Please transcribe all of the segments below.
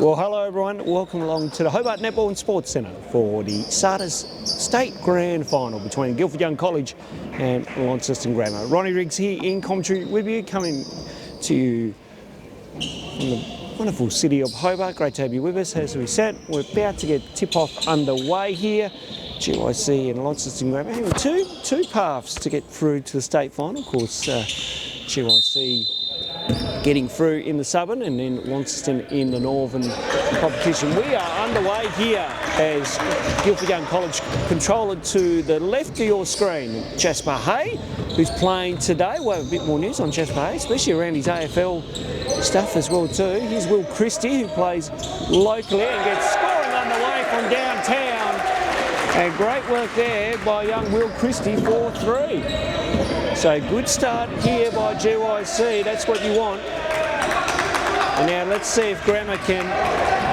Well, hello everyone. Welcome along to the Hobart Netball and Sports Centre for the SATIS State Grand Final between Guilford Young College and Launceston Grammar. Ronnie Riggs here in commentary with you, coming to you from the wonderful city of Hobart. Great to have you with us. As we said, we're about to get tip-off underway here. GYC and Launceston Grammar having two paths to get through to the state final. Of course, GYC getting through in the southern and then Launceston in the northern competition. We are underway here as Guilford Young College controller to the left of your screen. Jasper Hay, who's playing today. We'll have a bit more news on Jasper Hay, especially around his AFL stuff as well too. Here's Will Christie, who plays locally and gets scoring underway from downtown. And great work there by young Will Christie, 4-3. So good start here by GYC, that's what you want. And now let's see if Grammar can,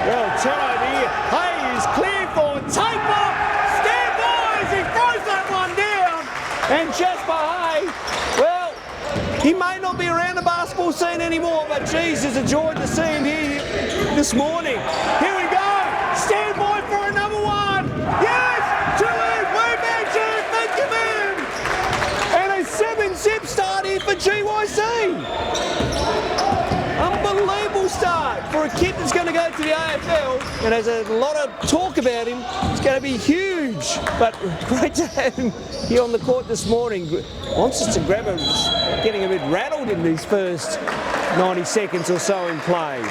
well, turn over here. Hay is clear for takeoff. Stand by as he throws that one down. And Jasper Hay, well, he may not be around the basketball scene anymore, but geez, it's a joy to see him here this morning. Here we go, stand by for another one. Yes, two in, way back to think of him. And a 7-zip start here for GYC. Unbelievable start for a kid that's going to go to the AFL, and there's a lot of talk about him. It's going to be huge, but great to have him here on the court this morning. Launceston Grammar getting a bit rattled in these first 90 seconds or so in play.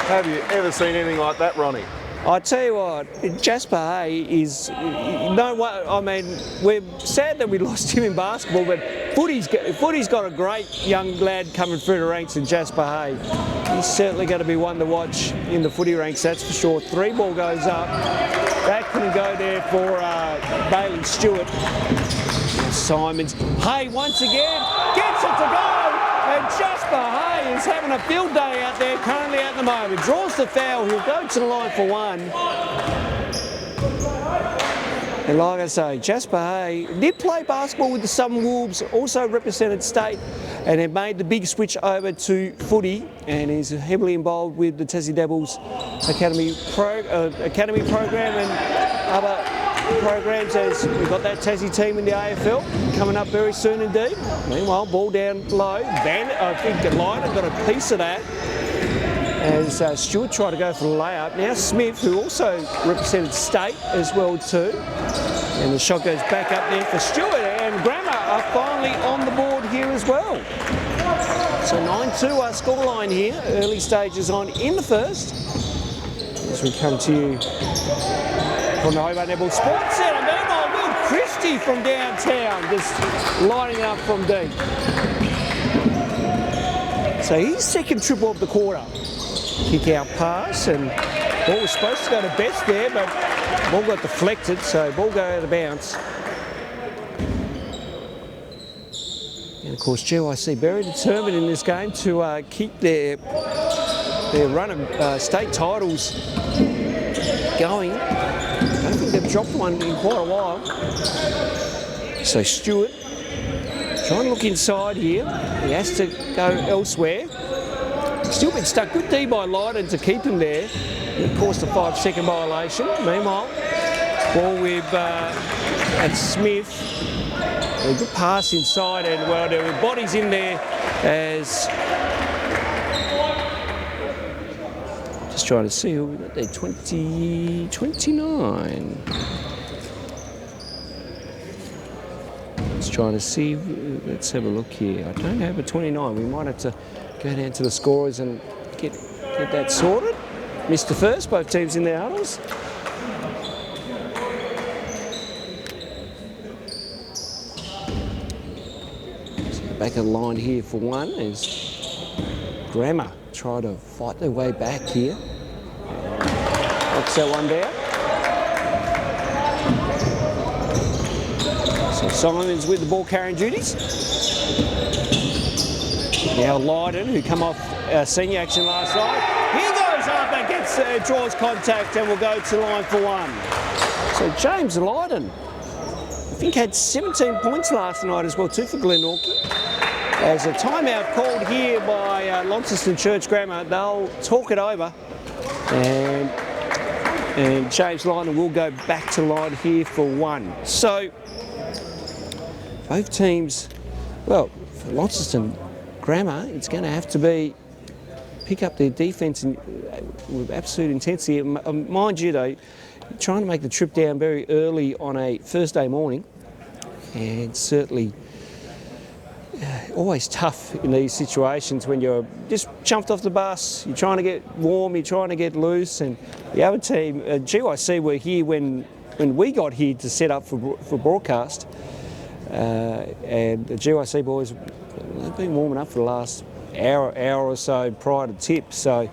Have you ever seen anything like that, Ronnie? I tell you what, Jasper Hay is, no way, I mean, we're sad that we lost him in basketball, but footy's got a great young lad coming through the ranks in Jasper Hay. He's certainly going to be one to watch in the footy ranks, that's for sure. 3 ball goes up. That couldn't go there for Bailey Stewart. Simons. Hay once again gets it to go. And Jasper Hay is having a field day out there currently at the moment. Draws the foul, he'll go to the line for one. And like I say, Jasper Hay did play basketball with the Southern Wolves, also represented state, and had made the big switch over to footy, and is heavily involved with the Tassie Devils Academy program and other programs, as we've got that Tassie team in the AFL coming up very soon indeed. Meanwhile, ball down low. I think Lyden got a piece of that as Stewart tried to go for the layup. Now Smith, who also represented state as well too. And the shot goes back up there for Stewart, and Grammar are finally on the board here as well. So 9-2 our scoreline here, early stages on in the first. As we come to you from the Hobart Netball Sports Centre. Meanwhile, Will Christie from downtown, just lining up from deep. So his second triple of the quarter. Kick out pass, and ball was supposed to go to Best there, but ball got deflected, so ball go out of bounds. And of course, GYC very determined in this game to keep their run of state titles going. I don't think they've dropped one in quite a while. So Stewart trying to look inside here. He has to go elsewhere. Still been stuck. Good D by Lyden to keep him there. Of course, the 5-second violation. Meanwhile, ball with and Smith. A good pass inside, and well, there were bodies in there as. Just trying to see who we got there. 29. Just trying to see. Let's have a look here. I don't have a 29. We might have to go down to the scorers and get that sorted. Missed the first, both teams in their huddles. So back of the line here for one is Grammar try to fight their way back here. Knocks that one down. So Simons with the ball carrying duties. Now Lyden, who come off senior action last night. He goes up and draws contact, and will go to line for one. So James Lyden, I think had 17 points last night as well too for Glenorchy. As a timeout called here by Launceston Church Grammar, they'll talk it over And James Lydon will go back to line here for one. So both teams, well, for Launceston Grammar, it's going to have to be pick up their defence with absolute intensity. Mind you though, trying to make the trip down very early on a Thursday morning, and certainly always tough in these situations when you're just jumped off the bus, you're trying to get warm, you're trying to get loose, and the other team, GYC, were here when we got here to set up for broadcast, and the GYC boys, they've been warming up for the last hour or so prior to tip, so...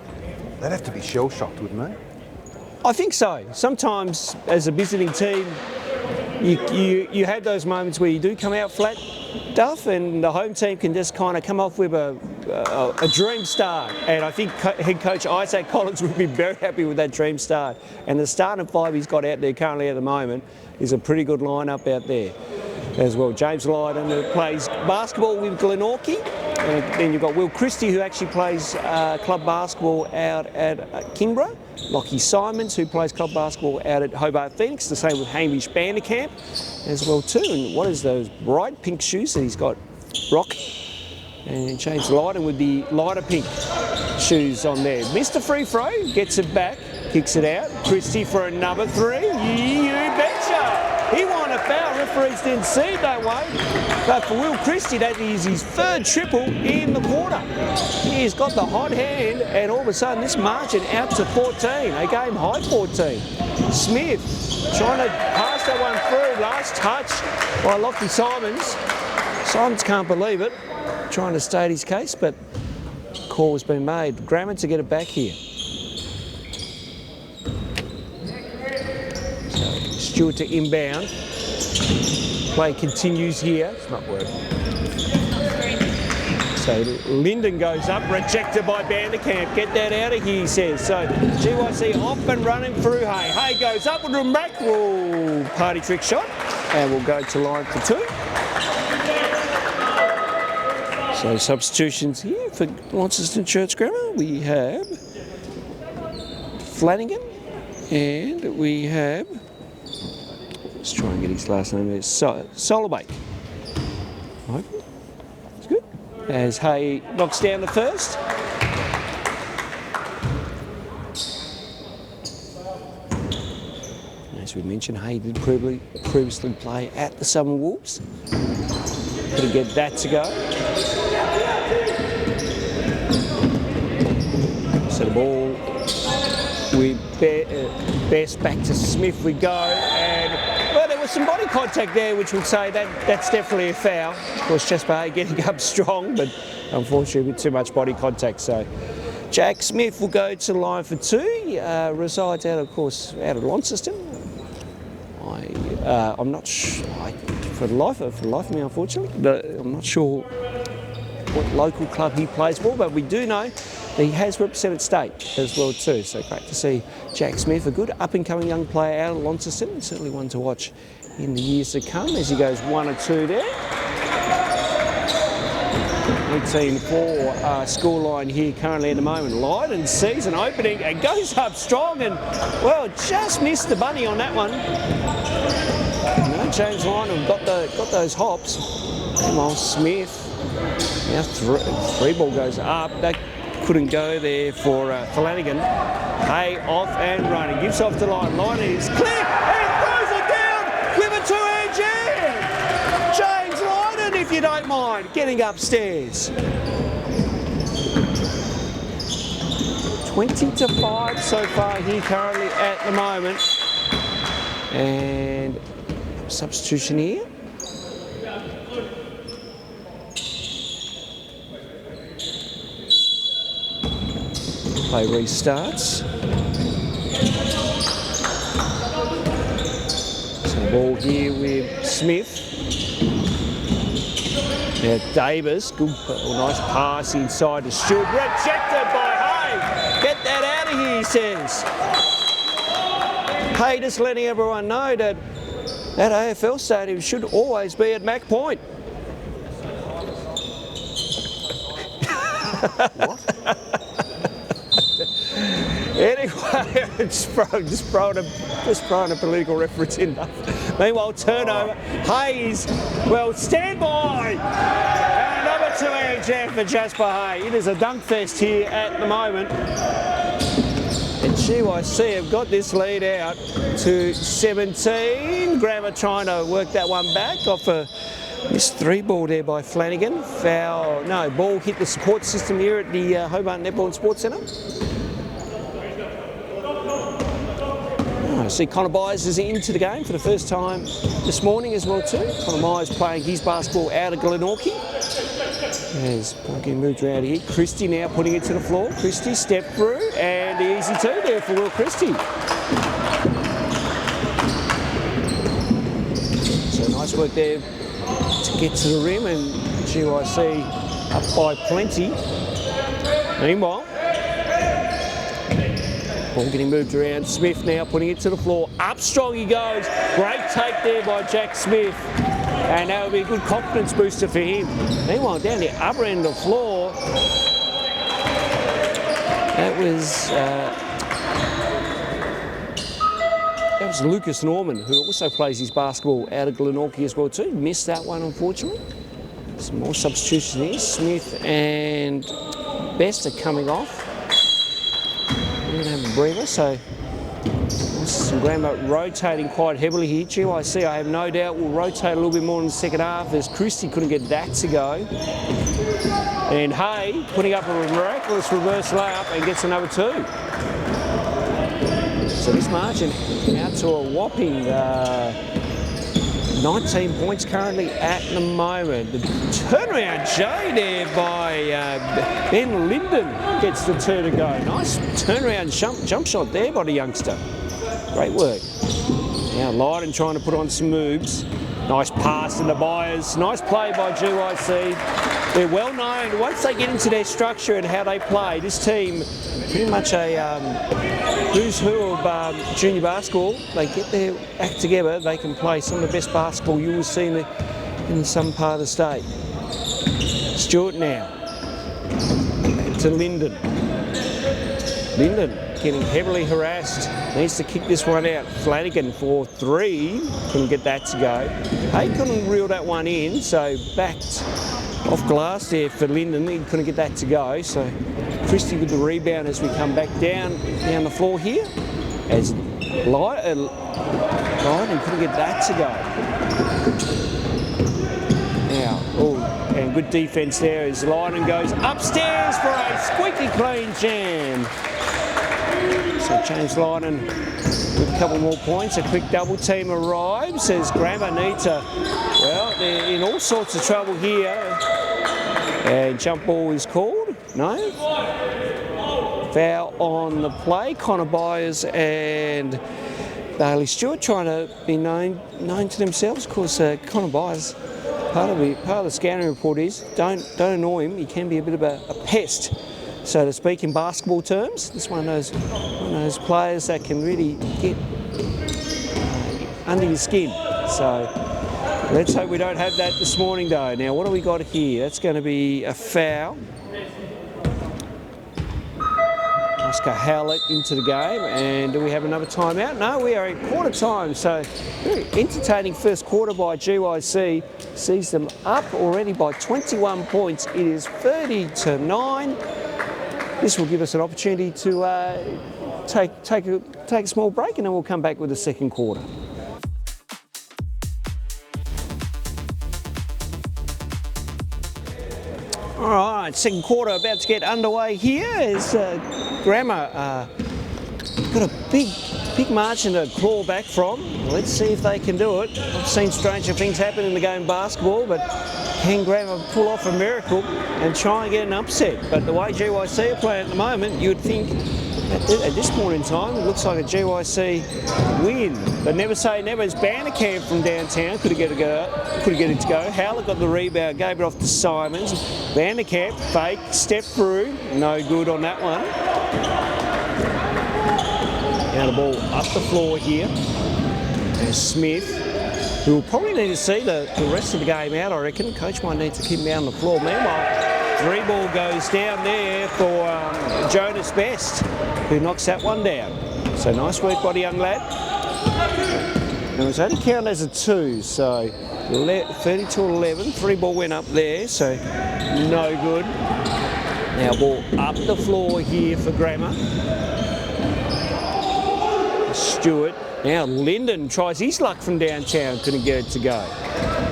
They'd have to be shell-shocked, wouldn't they? I think so. Sometimes as a visiting team, you have those moments where you do come out flat, Duff, and the home team can just kind of come off with a dream start. And I think head coach Isaac Collins would be very happy with that dream start. And the starting five he's got out there currently at the moment is a pretty good lineup out there as well. James Lydon, who plays basketball with Glenorchy. And then you've got Will Christie, who actually plays club basketball out at Kingborough. Lockie Simons, who plays club basketball out at Hobart Phoenix. The same with Hamish Vanderkamp as well too. And what is those bright pink shoes that he's got? Rock. And James Lydon with the lighter pink shoes on there. Mr. Free Throw gets it back, kicks it out. Christie for a number three. You betcha! He won a foul. Referees didn't see it that way. But for Will Christie, that is his third triple in the quarter. He's got the hot hand, and all of a sudden this margin out to 14, a game high 14. Smith trying to pass that one through. Last touch by Lockie Simons. Simons can't believe it. Trying to state his case, but call has been made. Grammar to get it back here. Stewart to inbound. Play continues here. It's not working. So Linden goes up, rejected by Vanderkamp. Get that out of here, he says. So GYC off and running through Hay. Hay goes up with a mackerel. Party trick shot. And we'll go to line for two. So substitutions here for Launceston Church Grammar. We have Flanagan and we have, let's try and get his last name, it's Solobake. It's good. As Hay knocks down the first. As we mentioned, Hay did previously play at the Southern Wolves. Couldn't get that to go. So the ball with Best back to Smith we go, and well, there was some body contact there, which would say that's definitely a foul. Of course, Jasper Hay getting up strong, but unfortunately with too much body contact. So Jack Smith will go to the line for two. Resides out, of course, out of Launceston. I'm not sure, for the life of me, unfortunately, I'm not sure what local club he plays for, but we do know that he has represented state as well too. So great to see Jack Smith, a good up-and-coming young player out of Launceston, and certainly one to watch in the years to come as he goes 1 or 2 there. 18-4 scoreline here currently at the moment. Lydon sees an opening and goes up strong and, well, just missed the bunny on that one. James Lydon got those hops. Come on, Smith. Now three ball goes up. That couldn't go there for Flanagan. Hay off and running. Gives off to Lydon. Lydon is clear and throws it down with a two-hand jam. James Lydon, if you don't mind, getting upstairs. 20-5 so far here currently at the moment. And substitution here. Play restarts. So ball here with Smith. Now Davis, good, nice pass inside to Stewart. Rejected by Hay. Get that out of here, he says. Hay just letting everyone know that AFL stadium should always be at Mac Point. What? Anyway, just throwing a political reference in. Meanwhile, turnover. Hayes, well, stand by. And number 2 hand jam for Jasper Hay. It is a dunk fest here at the moment. And GYC have got this lead out to 17. Grammar trying to work that one back off a missed 3 ball there by Flanagan. Foul, no, ball hit the support system here at the Hobart Netball and Sports Centre. I see Connor Byers is into the game for the first time this morning as well too. Connor Byers playing his basketball out of Glenorchy. As getting moved around here. Christie now putting it to the floor. Christie step through and the easy 2 there for Will Christie. So nice work there to get to the rim, and GYC up by plenty. Meanwhile, ball getting moved around. Smith now putting it to the floor. Up strong he goes. Great take there by Jack Smith. And that will be a good confidence booster for him. Meanwhile, down the upper end of the floor, that was Lucas Norman, who also plays his basketball out of Glenorchy as well too. Missed that one, unfortunately. Some more substitutions here. Smith and Best are coming off. We're going to have a breather, so some Grammar rotating quite heavily here. GYC, I have no doubt, will rotate a little bit more in the second half as Christie couldn't get that to go. And Hay putting up a miraculous reverse layup and gets another 2. So this margin out to a whopping 19 points currently at the moment. The turnaround J there by Ben Linden gets the 2 to go. Nice turnaround jump shot there by the youngster. Great work. Now Lydon trying to put on some moves. Nice pass to the Byers. Nice play by GYC. They're well known, once they get into their structure and how they play, this team, pretty much a who's who of junior basketball. They get their act together, they can play some of the best basketball you will see in some part of the state. Stewart now to Linden. Linden getting heavily harassed, needs to kick this one out. Flanagan for 3, couldn't get that to go. Hay couldn't reel that one in, so backed off glass there for Linden. He couldn't get that to go, so Christie with the rebound as we come back down the floor here. As Lydon couldn't get that to go. Now, and good defence there as Lydon goes upstairs for a squeaky clean jam. So James Lydon with a couple more points. A quick double team arrives as Grammar need to, well, they're in all sorts of trouble here. And jump ball is called. No. Foul on the play. Connor Byers and Bailey Stewart trying to be known to themselves. Of course, Connor Byers, part of the scouting report is don't annoy him. He can be a bit of a pest, so to speak, in basketball terms. This one of those players that can really get under your skin. So let's hope we don't have that this morning though. Now what do we got here? That's going to be a foul. Oscar Howlett into the game, and do we have another timeout? No, we are at quarter time, so very entertaining first quarter by GYC. Sees them up already by 21 points. It is 30-9. This will give us an opportunity to take a small break, and then we'll come back with the second quarter. All right, second quarter about to get underway here as Grammar got a big margin to claw back from. Let's see if they can do it. I've seen stranger things happen in the game of basketball, but can Grammar pull off a miracle and try and get an upset? But the way GYC are playing at the moment, you'd think at this point in time, it looks like a GYC win. But never say never. As Vanderkamp from downtown couldn't get it to go. Howlett got the rebound, gave it off to Simons. Vanderkamp fake, step through, no good on that one. Now the ball up the floor here. There's Smith, who will probably need to see the rest of the game out, I reckon. Coach might need to keep him out on the floor. Meanwhile, 3 ball goes down there for Jonas Best. who knocks that one down. So nice work by the young lad. And it was only counted as a 2, so 30-11. 3 ball went up there, so no good. Now ball up the floor here for Grammar. Stewart. Now Lyndon tries his luck from downtown, couldn't get it to go.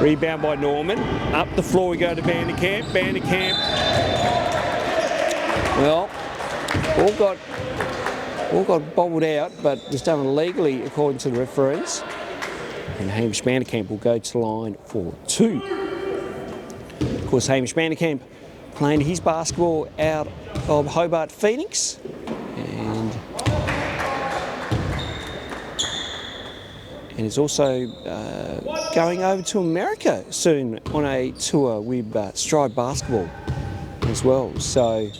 Rebound by Norman. Up the floor we go to Vanderkamp. Vanderkamp. Well, all got bobbled out, but was done illegally according to the referees. And Hamish Vanderkamp will go to the line for 2. Of course, Hamish Vanderkamp playing his basketball out of Hobart Phoenix. And is also going over to America soon on a tour with Stride Basketball as well. So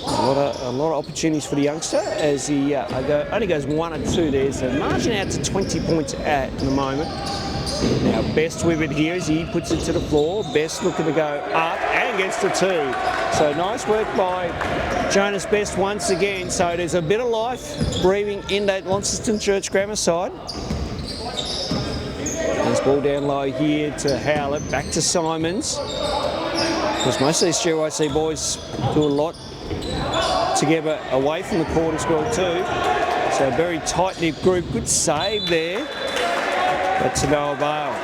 a lot of opportunities for the youngster as he only goes 1 or 2 there. So margin out to 20 points at the moment. Now Best with it here as he puts it to the floor. Best looking to go up and gets the 2. So nice work by Jonas Best once again. So there's a bit of life breathing in that Launceston Church Grammar side. Nice ball down low here to Howlett, back to Simons. Because most of these GYC boys do a lot together away from the court as well too. So a very tight-knit group. Good save there. But to no avail.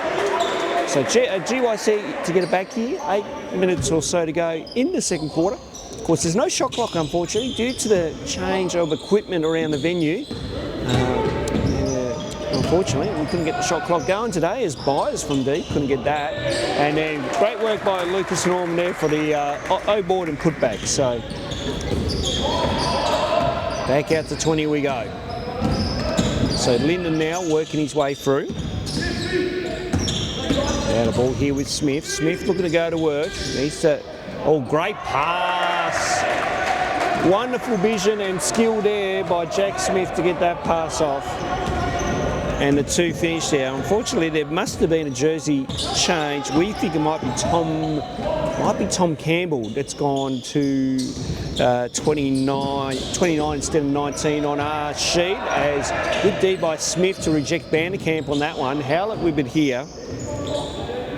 So GYC to get it back here, 8 minutes or so to go in the second quarter. Of course, there's no shot clock, unfortunately, due to the change of equipment around the venue. Unfortunately, we couldn't get the shot clock going today as buyers from deep couldn't get that. And then great work by Lucas Norman there for the O-board and putback. So back out to 20 we go. So Lyndon now working his way through. Now the ball here with Smith. Smith looking to go to work. Needs to, great pass. Wonderful vision and skill there by Jack Smith to get that pass off. And the 2 finished there. Unfortunately, there must have been a jersey change. We think it might be Tom Campbell that's gone to 29 instead of 19 on our sheet. As good deed by Smith to reject Vanderkamp on that one. Howlett with it here.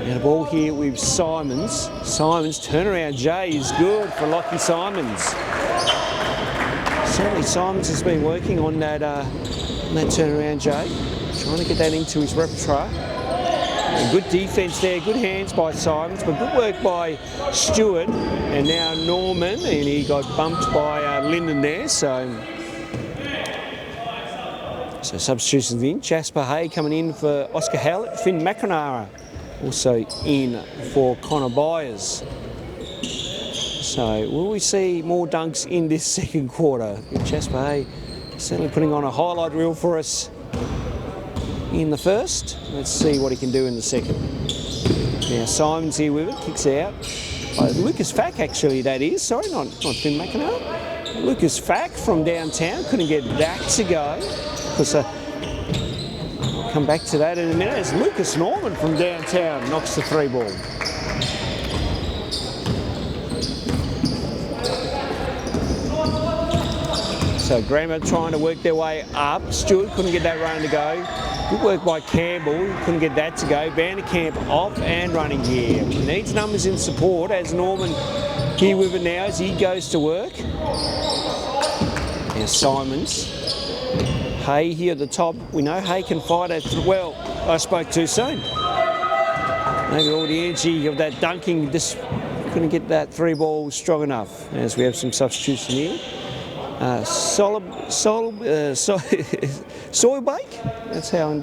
Now the ball here with Simons. Simons turnaround J is good for Lockie Simons. Certainly Simons has been working on that turnaround J. Trying to get that into his repertoire. And good defence there, good hands by Simons, but good work by Stewart. And now Norman, and he got bumped by Lyndon there. So substitutions in. Jasper Hay coming in for Oscar Howlett. Finn McNamara also in for Connor Byers. So will we see more dunks in this second quarter? Jasper Hay certainly putting on a highlight reel for us in the first. Let's see what he can do in the second. Now Simons here with it, kicks out. Lucas Fack actually that is, sorry, not Finn McInerney. Lucas Fack from downtown, couldn't get that to go. Because I'll come back to that in a minute as Lucas Norman from downtown knocks the 3 ball. So Grammar trying to work their way up. Stewart couldn't get that run to go. Good work by Campbell, couldn't get that to go. Vanderkamp off and running here. Needs numbers in support as Norman here with it now as he goes to work. Now Simons. Hay here at the top. We know Hay can fight it. Well, I spoke too soon. Maybe all the energy of that dunking just couldn't get that 3 ball strong enough as we have some substitution here. Soilbake. That's how I'm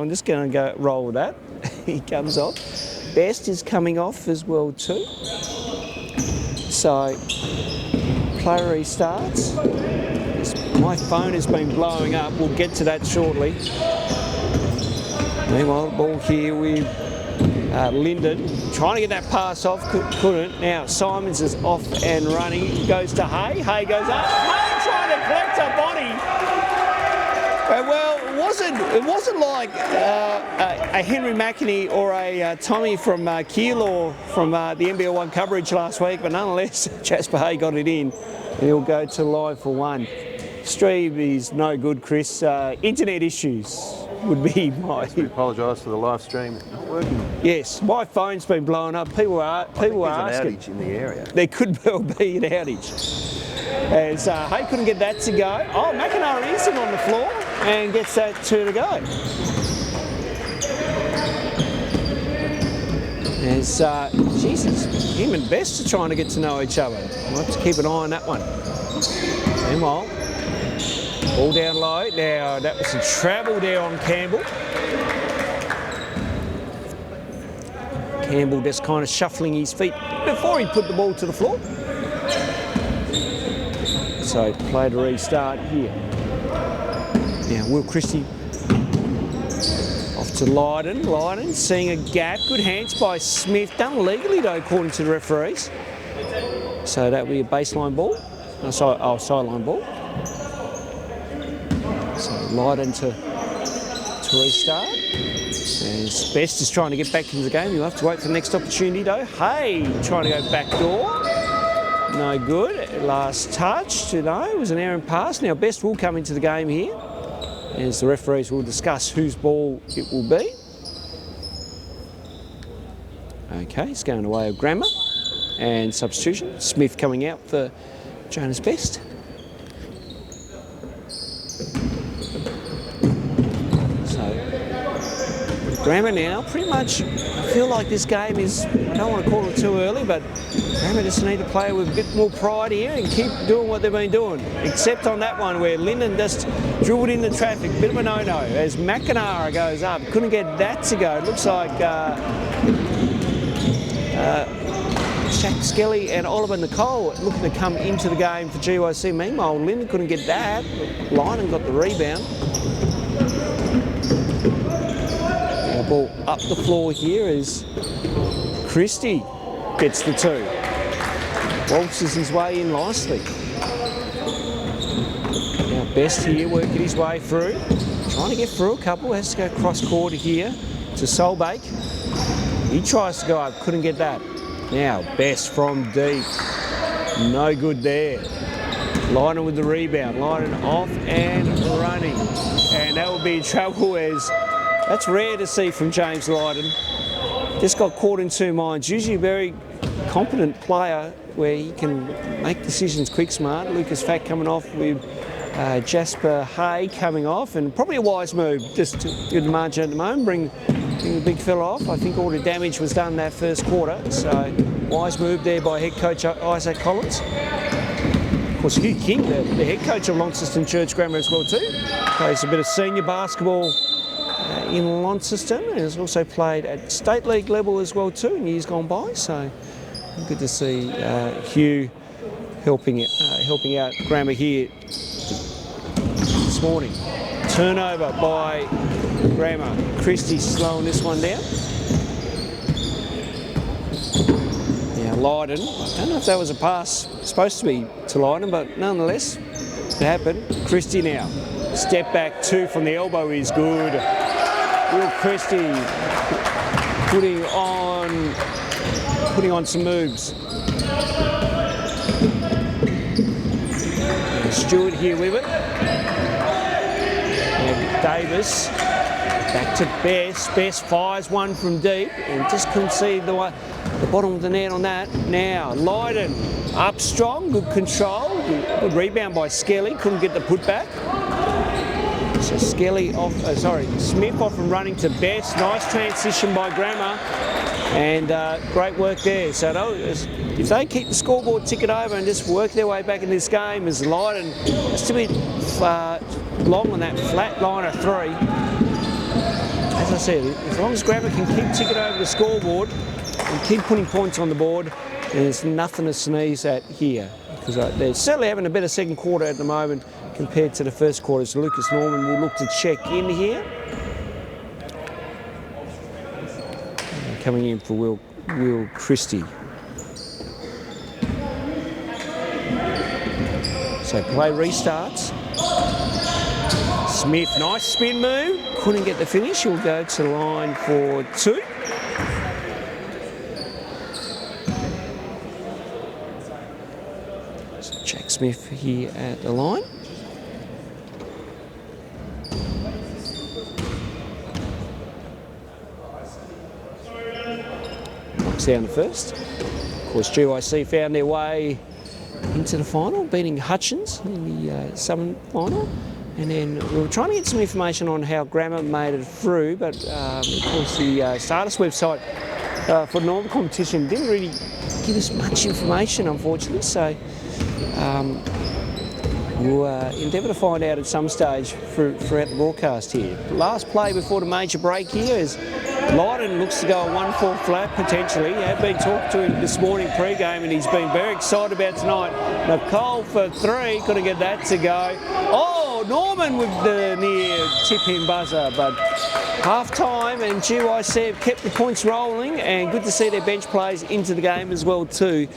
just gonna go roll with that. He comes off. Best is coming off as well too. So player restarts. My phone has been blowing up. We'll get to that shortly. Meanwhile, the ball here with Lyndon trying to get that pass off, couldn't. Now Simons is off and running. He goes to Hay. Hay goes up. Hay trying to collect a body. Well, wasn't like a Henry McInerney or a Tommy from Keilor from the NBL1 coverage last week, but nonetheless, Jasper Hay got it in, and he'll go to line for one. Stream is no good, Chris. Internet issues would be my. We apologise for the live stream not working. Yes, my phone's been blowing up. People are asking. There's an outage in the area. There could well be an outage. As Hay couldn't get that to go. Oh, McInerney is in on the floor and gets that two to go. As Jesus, him and Best are trying to get to know each other. We'll have to keep an eye on that one. Meanwhile, ball down low. Now that was a travel there on Campbell. Campbell just kind of shuffling his feet before he put the ball to the floor. So play to restart here. Now Will Christie off to Lydon. Lydon seeing a gap. Good hands by Smith. Done legally though, according to the referees. So that will be a baseline ball. Sideline ball. So Lydon to restart. And Best is trying to get back into the game. You'll have to wait for the next opportunity though. Hay trying to go back door. No good. Last touch. No, it was an errant pass. Now Best will come into the game here, as the referees will discuss whose ball it will be. Okay, it's going away of Grammer. And substitution. Smith coming out for Jonas Best. Grammer now, pretty much, I feel like this game is, I don't want to call it too early, but Grammer just need to play with a bit more pride here and keep doing what they've been doing. Except on that one where Linden just drilled into traffic, bit of a no-no, as McInerney goes up. Couldn't get that to go. It looks like Shaq Skelly and Oliver Nicole looking to come into the game for GYC. Meanwhile, Linden couldn't get that. Lydon got the rebound. Ball up the floor here as Christie gets the two. Waltzes his way in nicely. Now Best here working his way through. Trying to get through a couple. Has to go cross court here to Solbake. He tries to go up, couldn't get that. Now Best from deep. No good there. Lydon with the rebound. Lydon off and running. And that will be in trouble as that's rare to see from James Lydon. Just got caught in two minds. Usually a very competent player where he can make decisions quick, smart. Lucas Fack coming off with Jasper Hay coming off, and probably a wise move just to give the margin at the moment, bring the big fella off. I think all the damage was done that first quarter, so wise move there by head coach Isaac Collins. Of course, Hugh King, the head coach of Launceston Church Grammar as well too. Plays a bit of senior basketball in Launceston, and has also played at state league level as well too in years gone by. So good to see Hugh helping out Grammar here this morning. Turnover by Grammar. Christie slowing this one down. Now Lydon, I don't know if that was a pass supposed to be to Lydon, but nonetheless it happened. Christie now. Step back two from the elbow is good. Will Christie putting on some moves. And Stewart here with it. And Davis back to Best. Best fires one from deep and just couldn't see the bottom of the net on that. Now Lydon up strong, good control, good rebound by Skelly. Couldn't get the putback. So Skelly off, Smith off and running to Best. Nice transition by Grammar, and great work there. So if they keep the scoreboard ticket over and just work their way back in this game, as Lydon just a bit long on that flat line of three. As I said, as long as Grammar can keep ticket over the scoreboard and keep putting points on the board, there's nothing to sneeze at here, because they're certainly having a better second quarter at the moment compared to the first quarter. So Lucas Norman will look to check in here. Coming in for Will Christie. So play restarts. Smith, nice spin move. Couldn't get the finish. He'll go to the line for 2. So Jack Smith here at the line. Knocks down the first. Of course, GYC found their way into the final, beating Hutchins in the Southern final. And then we were trying to get some information on how Grammar made it through, but of course the SATIS website for the Northern competition didn't really give us much information, unfortunately. So we'll endeavour to find out at some stage throughout the broadcast here. Last play before the major break here is Lydon looks to go a 1-4 flat potentially. I have been talking to him this morning pre-game and he's been very excited about tonight. Nicole for 3, couldn't get that to go. Oh, Norman with the near tip-in buzzer, but half-time and GYC have kept the points rolling and good to see their bench players into the game as well too.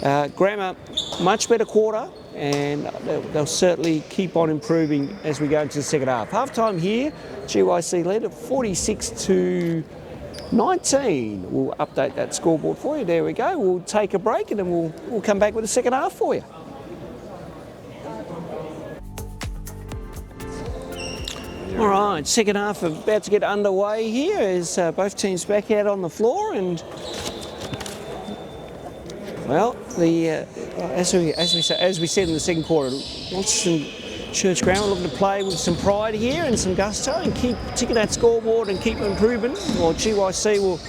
Grammar, much better quarter, and they'll certainly keep on improving as we go into the second half. Half-time here, GYC led at 46-19. We'll update that scoreboard for you. There we go. We'll take a break and then we'll come back with the second half for you. All right, second half about to get underway here as both teams back out on the floor, and well, as we said in the second quarter, Launceston Church Grammar looking to play with some pride here and some gusto and keep ticking that scoreboard and keep improving. While GYC will,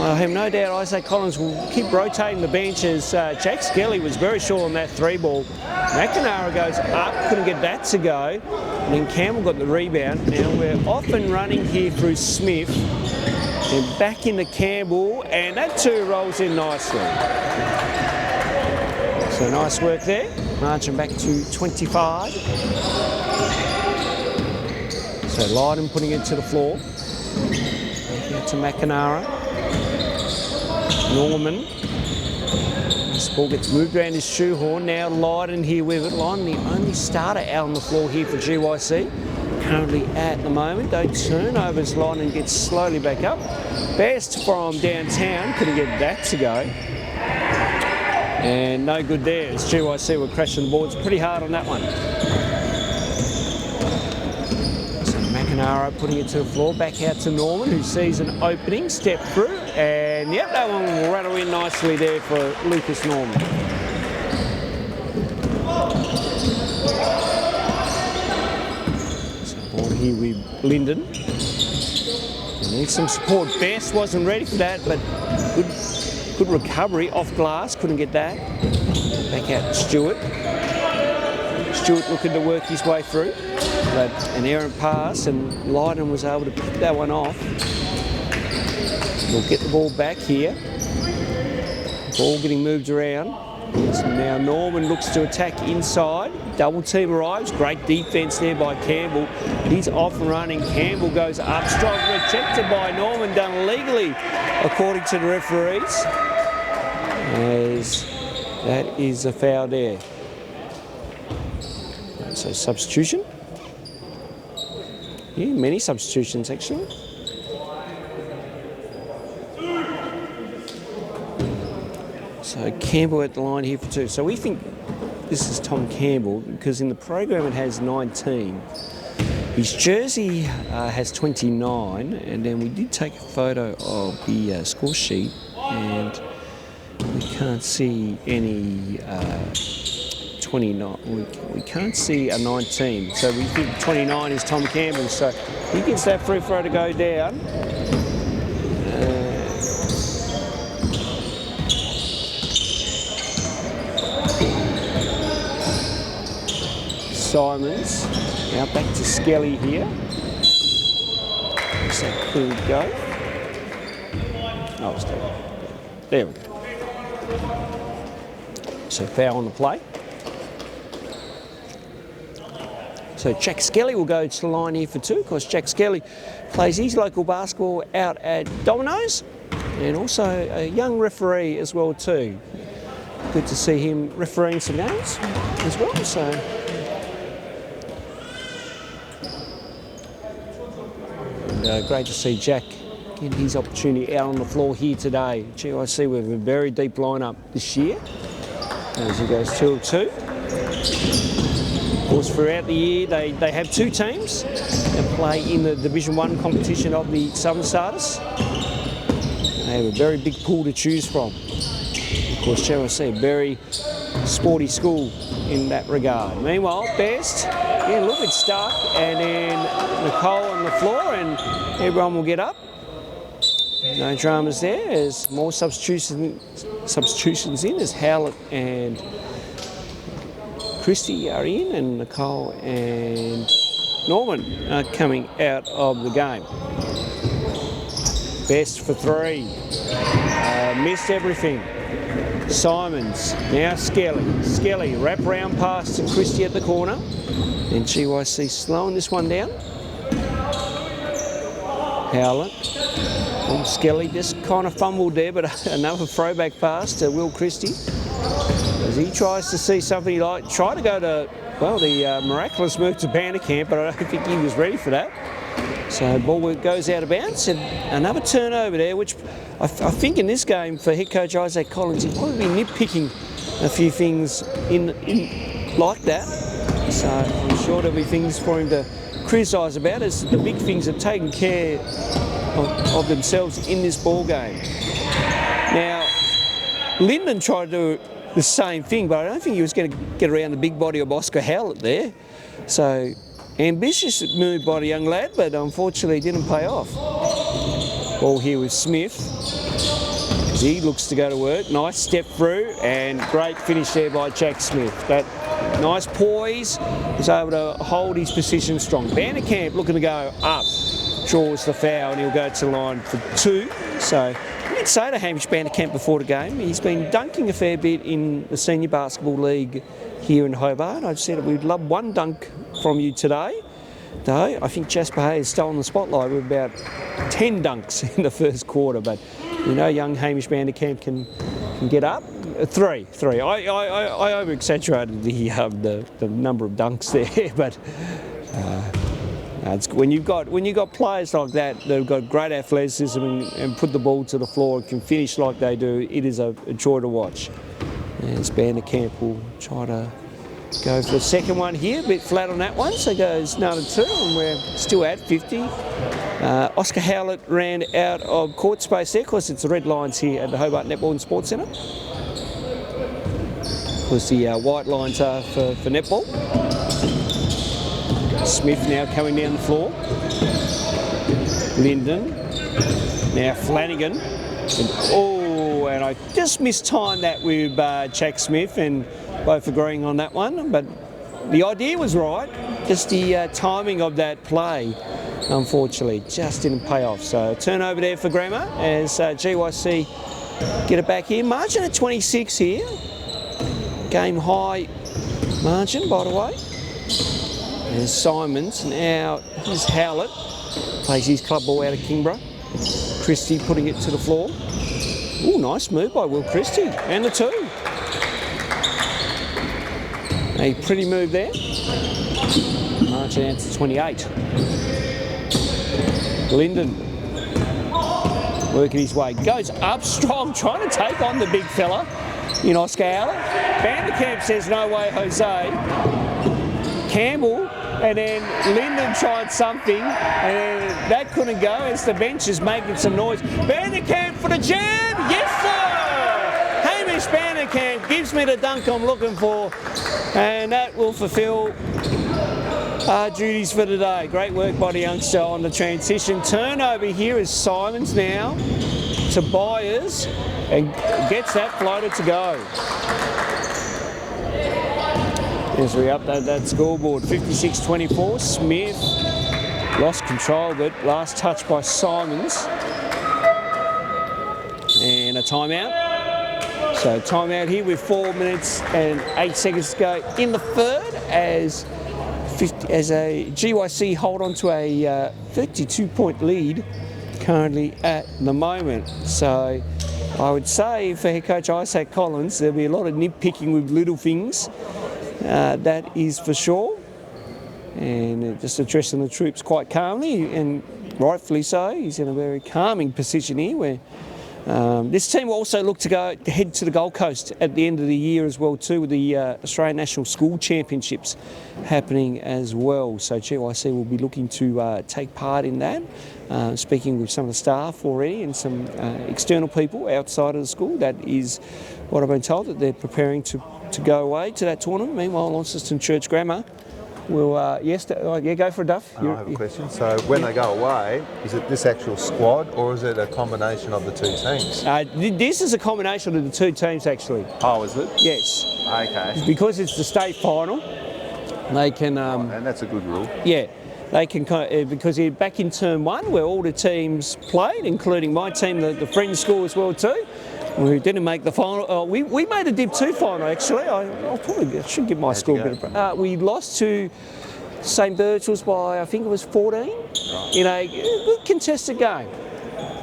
I have no doubt, Isaac Collins will keep rotating the bench as Jack Skelly was very short on that 3 ball. McNamara goes up, couldn't get that to go, and then Campbell got the rebound. Now we're off and running here through Smith. And back into Campbell, and that 2 rolls in nicely. So nice work there. Marching back to 25. So Lydon putting it to the floor. Back out to McNamara. Norman. This ball gets moved around his shoehorn. Now Lydon here with it. Lydon, the only starter out on the floor here for GYC. Currently at the moment, though turnovers, Lydon gets slowly back up. Best from downtown, couldn't get that to go. And no good there as GYC were crashing the boards pretty hard on that one. So McNamara putting it to the floor, back out to Norman who sees an opening, step through, and yep, that one will rattle in nicely there for Lucas Norman. Here with Lyndon. Needs some support. Best wasn't ready for that, but good recovery off glass. Couldn't get that. Back out to Stewart. Stewart looking to work his way through, but an errant pass, and Lydon was able to pick that one off. We'll get the ball back here. Ball getting moved around. So now Norman looks to attack inside. Double team arrives. Great defence there by Campbell. He's off and running. Campbell goes up strong. Rejected by Norman. Done illegally, according to the referees. As that is a foul there. So substitution. Yeah, many substitutions actually. So Campbell at the line here for 2. So we think this is Tom Campbell because in the program it has 19. His jersey has 29, and then we did take a photo of the score sheet and we can't see any 29. We can't see a 19. So we think 29 is Tom Campbell. So he gets that free throw to go down. Simons, now back to Skelly here. Is that clear to go? Oh, it's there we go. So foul on the play. So Jack Skelly will go to the line here for 2. Of course, Jack Skelly plays his local basketball out at Domino's, and also a young referee as well too. Good to see him refereeing some games as well. So And great to see Jack getting his opportunity out on the floor here today. GIC with a very deep lineup this year as he goes 2-2. Of course, throughout the year they have two teams that play in the Division 1 competition of the Southern SATIS. They have a very big pool to choose from. Of course, GIC, a very sporty school in that regard. Meanwhile, Best, a little bit stuck, and then Nicole on the floor, and everyone will get up. No dramas there, as more substitutions in, as Howlett and Christie are in, and Nicole and Norman are coming out of the game. Best for three, missed everything. Simons, now Skelly, wrap round pass to Christie at the corner, and GIC slowing this one down. Howlett. Skelly just kind of fumbled there, but another throwback pass to Will Christie as he tries to see something like try to go to, well, the miraculous move to Vanderkamp, but I don't think he was ready for that. So ball goes out of bounds, and another turnover there, which I think in this game for head coach Isaac Collins, he'll probably be nitpicking a few things in like that. So I'm sure there'll be things for him to criticise about, as the big things have taken care of themselves in this ball game. Now, Lyndon tried to do the same thing, but I don't think he was going to get around the big body of Oscar Howlett there. So, ambitious move by the young lad, but unfortunately didn't pay off. Ball here with Smith, as he looks to go to work. Nice step through, and great finish there by Jack Smith. That nice poise, was able to hold his position strong. Vanderkamp looking to go up. Draws the foul, and he'll go to the line for two. So I did say to Hamish Vanderkamp before the game, he's been dunking a fair bit in the Senior Basketball League here in Hobart. I've said we'd love one dunk from you today, though I think Jasper Hay has stolen the spotlight with about 10 dunks in the first quarter, but you know young Hamish Vanderkamp can get up. Three. I over-exaggerated the number of dunks there, but when you've got players like that have got great athleticism and put the ball to the floor and can finish like they do, it is a joy to watch. As Vanderkamp will try to go for the second one here, a bit flat on that one, so goes 9-2, and we're still at 50. Oscar Howlett ran out of court space there. Of course, it's the red lines here at the Hobart Netball and Sports Centre. Of course, the white lines are for netball. Smith now coming down the floor. Lyndon. Now Flanagan. And I just mistimed that with Jack Smith, and both agreeing on that one. But the idea was right. Just the timing of that play, unfortunately, just didn't pay off. So turnover there for Grammar as GIC get it back here. Margin at 26 here. Game high margin, by the way. There's Simons. Now here's Howlett. Plays his club ball out of Kingborough. Christie putting it to the floor. Ooh, nice move by Will Christie. And the two. A pretty move there. Marching out to 28. Lyndon working his way. Goes up strong, trying to take on the big fella in Oscar Howlett. Vanderkamp says no way, Jose. Campbell, and then Lyndon tried something, and then that couldn't go as the bench is making some noise. Vanderkamp for the jam, yes sir! Hamish Vanderkamp gives me the dunk I'm looking for, and that will fulfil our duties for today. Great work by the youngster on the transition. Turnover here is Simons now to Byers, and gets that floater to go. As we update that scoreboard, 56-24. Smith lost control, but last touch by Simons. And a timeout. So timeout here with 4 minutes and 8 seconds to go in the third, as a GIC hold on to a 32-point lead currently at the moment. So I would say for head coach Isaac Collins, there'll be a lot of nitpicking with little things. That is for sure, and just addressing the troops quite calmly and rightfully so. He's in a very calming position here where this team will also look to head to the Gold Coast at the end of the year as well too, with the Australian National School Championships happening as well. So GYC will be looking to take part in that. Speaking with some of the staff already and some external people outside of the school, that is what I've been told, that they're preparing to go away to that tournament. Meanwhile, Launceston Church Grammar will, go for a duff. I have a question. So when they go away, is it this actual squad or is it a combination of the two teams? This is a combination of the two teams actually. Oh, is it? Yes. Okay. Because it's the state final, they can... and that's a good rule. Yeah. They can, because back in term 1 where all the teams played, including my team, the Friends School as well too, we didn't make the final. We made a Div 2 final actually. I should give my school a bit of... we lost to St Birchall's by, I think it was 14, in a good contested game.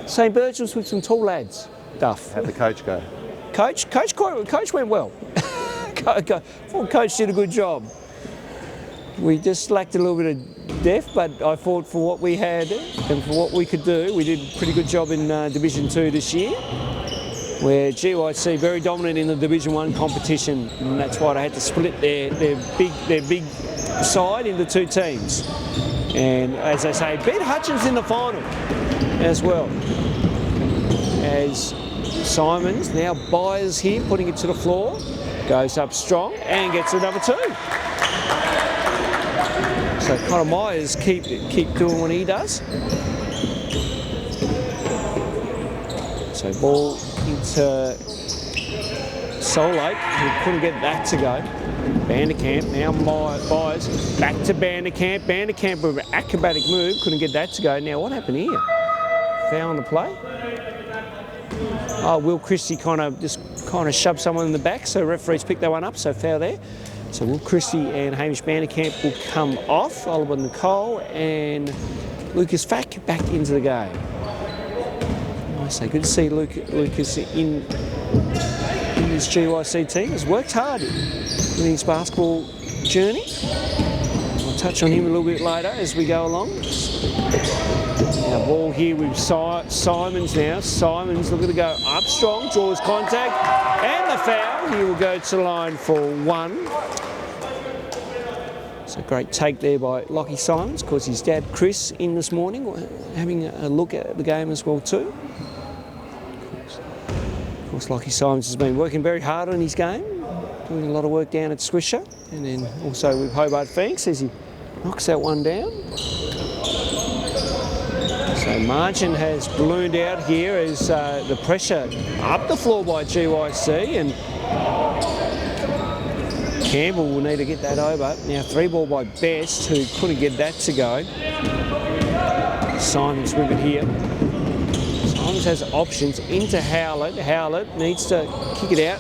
St Birchall's with some tall lads. Duff. How'd the coach go? Coach went well. Coach did a good job. We just lacked a little bit of depth, but I thought for what we had and for what we could do, we did a pretty good job in Division 2 this year, where GYC very dominant in the Division 1 competition, and that's why they had to split their big side into two teams. And as I say, Ben Hutchins in the final as well. As Simons now Byers here, putting it to the floor, goes up strong and gets another 2. So Connor Myers keep doing what he does. So ball into Solate, who couldn't get that to go. Vanderkamp, now Byers, back to Vanderkamp. Vanderkamp with an acrobatic move, couldn't get that to go. Now what happened here? Foul on the play. Oh, Will Christie kind of shoved someone in the back, so referees picked that one up, so foul there. So Will Christie and Hamish Vanderkamp will come off. Oliver Nicole and Lucas Fack back into the game. So good to see Lucas in this GYC team. He's worked hard in his basketball journey. I'll touch on him a little bit later as we go along. Now ball here with Simons now. Simons looking to go up strong, draws contact, and the foul. He will go to the line for 1. So great take there by Lockie Simons, because his dad Chris in this morning having a look at the game as well too. Of course, Lockie Simons has been working very hard on his game, doing a lot of work down at Swisher, and then also with Hobart Phoenix as he knocks that one down. So margin has ballooned out here as the pressure up the floor by GYC, and Campbell will need to get that over. Now 3 ball by Best, who couldn't get that to go. Simons with it here. Simons has options into Howlett. Howlett needs to kick it out.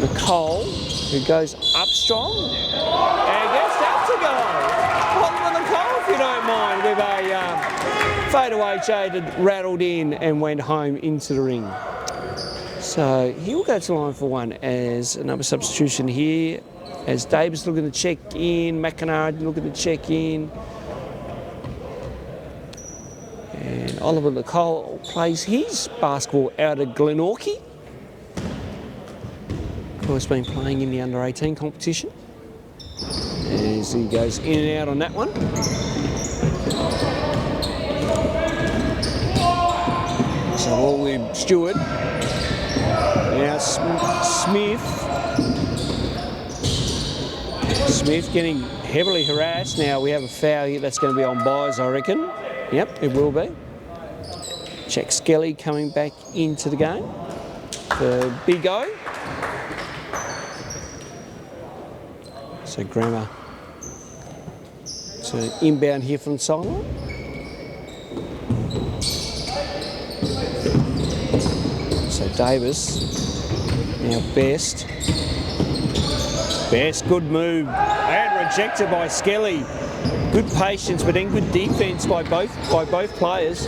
Nicole, who goes up strong and gets that to go. Oliver Nicole, if you don't mind, with a fadeaway jaded, rattled in and went home into the ring. So he will go to the line for 1 as another substitution here. As Davis looking to check in, McInerney looking to check in. And Oliver Nicole plays his basketball out of Glenorchy. Of course, been playing in the under-18 competition. As he goes in and out on that one. So all with Stewart. Now Smith getting heavily harassed. Now we have a foul here. That's going to be on Byers, I reckon. Yep, it will be. Jack Skelly coming back into the game for Big O. So Grammer to inbound here from the sideline. So Davis, now Best. Best, good move, and rejected by Skelly. Good patience, but then good defence by both players.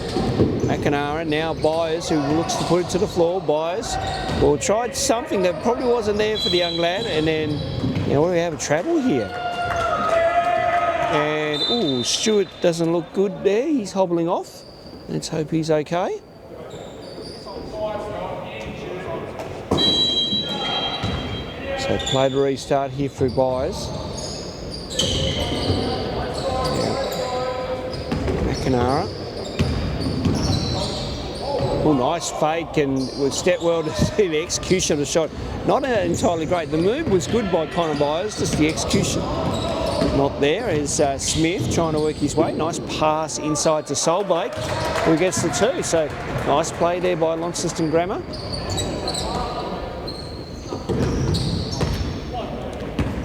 McInerney, now Byers, who looks to put it to the floor. Byers, well, tried something that probably wasn't there for the young lad, and then, we have a travel here. And And, ooh, Stewart doesn't look good there. He's hobbling off. Let's hope he's okay. So play to restart here for Byers. McNara. Oh, nice fake, and with step well to see the execution of the shot. Not entirely great. The move was good by Connor Byers, just the execution not there. Is Smith trying to work his way. Nice pass inside to Solblake, who gets the 2. So nice play there by Launceston Grammar.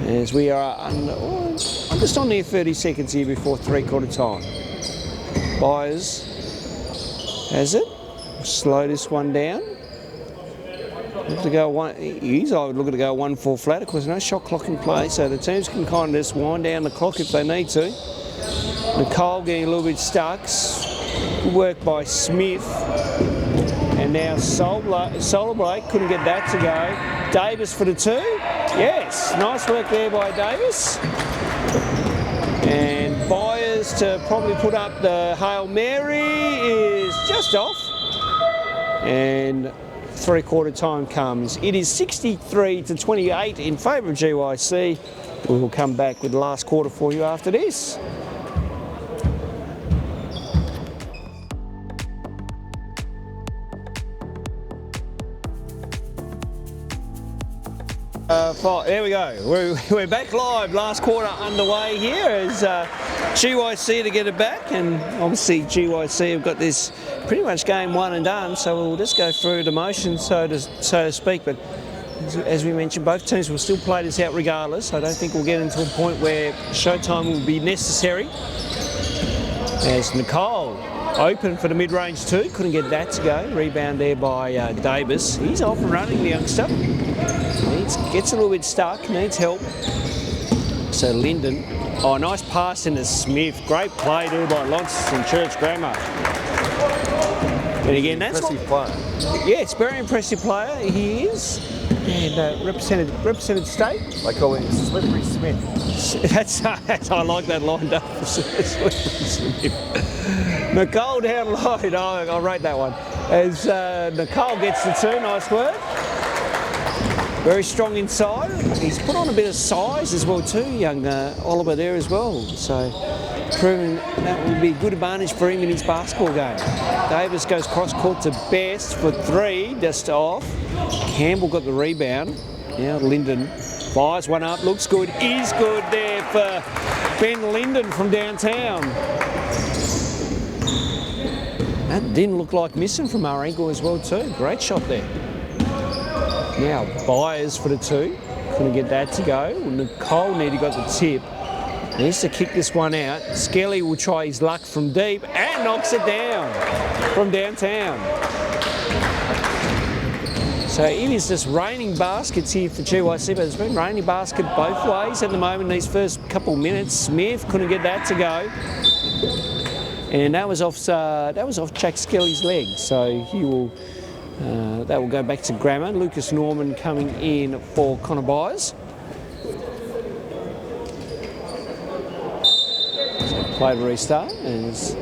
As we are under, I'm just on near 30 seconds here before 3/4 time. Byers has it. Slow this one down. Look to go one. He's I would look to go 1-4 flat. Of course, no shot clock in play, so the teams can kind of just wind down the clock if they need to. Nicole getting a little bit stuck. Good work by Smith. And now Solblake couldn't get that to go. Davis for the 2. Yes, nice work there by Davis. And Byers to probably put up the Hail Mary is just off. And 3/4 time comes. It is 63-28 in favour of GYC. We will come back with the last quarter for you after this. There we go. We're back live. Last quarter underway here as GYC to get it back, and obviously GYC have got this pretty much game one and done. So we'll just go through the motion, so to speak. But as we mentioned, both teams will still play this out regardless. I don't think we'll get into a point where showtime will be necessary. As Nicole open for the mid-range 2, couldn't get that to go. Rebound there by Davis. He's off and running, the youngster. Gets a little bit stuck, needs help. So Linden, oh, nice pass into Smith. Great play there by Launceston Church Grammar. And again, that's impressive player. Yeah, it's a very impressive player. He is, and represented state. They call him Slippery Smith. That's I like that lined up. Slippery Smith. Nicole down low. Oh, I'll rate that one. As Nicole gets the 2, nice work. Very strong inside. He's put on a bit of size as well too, young Oliver there as well. So proving that will be a good advantage for him in his basketball game. Davis goes cross court to Best for 3, just off. Campbell got the rebound. Now Linden fires one up, looks good, is good there for Ben Linden from downtown. That didn't look like missing from our ankle as well too. Great shot there. Now Byers for the 2, couldn't get that to go. Nicole nearly got the tip. Needs to kick this one out. Skelly will try his luck from deep and knocks it down from downtown. So it is just raining baskets here for GYC, but it's been raining basket both ways at the moment in these first couple of minutes. Smith couldn't get that to go. And that was off Jack Skelly's leg, so he will. That will go back to Grammar. Lucas Norman coming in for Connor Byers. So play to restart as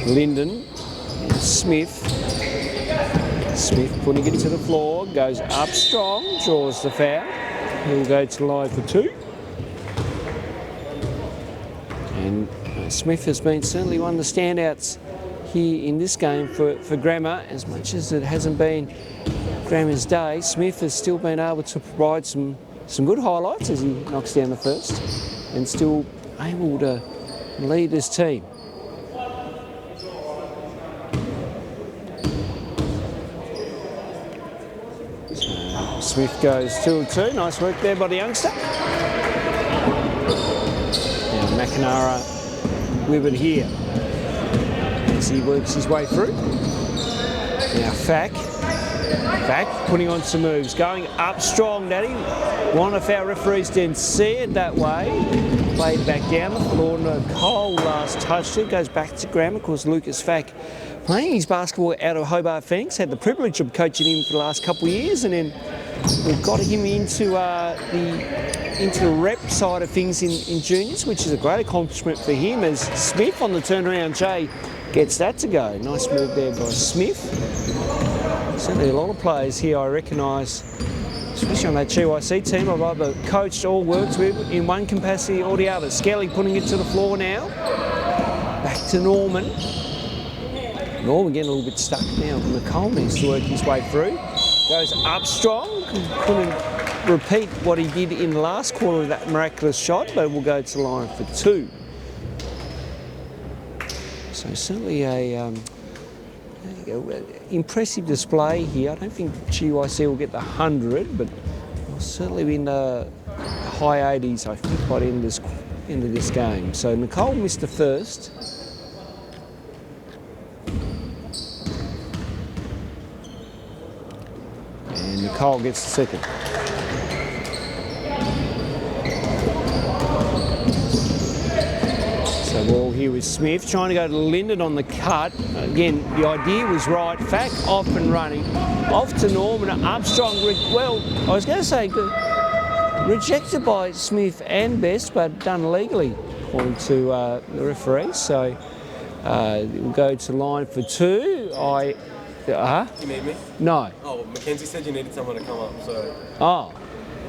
Linden, Smith putting it to the floor, goes up strong, draws the foul. He'll go to line for 2. And Smith has been certainly one of the standouts here in this game for Grammar. As much as it hasn't been Grammar's day, Smith has still been able to provide some good highlights as he knocks down the first and still able to lead this team. So Smith goes 2-2, nice work there by the youngster. Now McNara with it here. He works his way through. Now Fack putting on some moves, going up strong, Daddy. One of our referees didn't see it that way. Played back down the floor. Nicole last touched it, goes back to Grammar. Of course, Lucas Fack playing his basketball out of Hobart Phoenix, had the privilege of coaching him for the last couple of years, and then we've got him into the rep side of things in juniors, which is a great accomplishment for him. As Smith on the turnaround, Jay gets that to go. Nice move there by Smith. Certainly a lot of players here I recognise, especially on that GYC team, I've either coached or worked with in one capacity or the other. Skelly putting it to the floor now. Back to Norman. Norman getting a little bit stuck now. Nicole needs to work his way through. Goes up strong. Couldn't repeat what he did in the last quarter of that miraculous shot, but we'll go to the line for 2. So certainly a impressive display here. I don't think GYC will get the 100, but we'll certainly be in the high 80s, I think, by the end of this game. So Nicole missed the first. And Nicole gets the second. So ball here with Smith, trying to go to Linden on the cut. Again, the idea was right. Fack off and running. Off to Norman, up strong. Well, I was going to say good. Rejected by Smith and Best, but done legally, according to the referee. So we'll go to line for 2. You need me? No. Oh, Mackenzie said you needed someone to come up, so... Oh.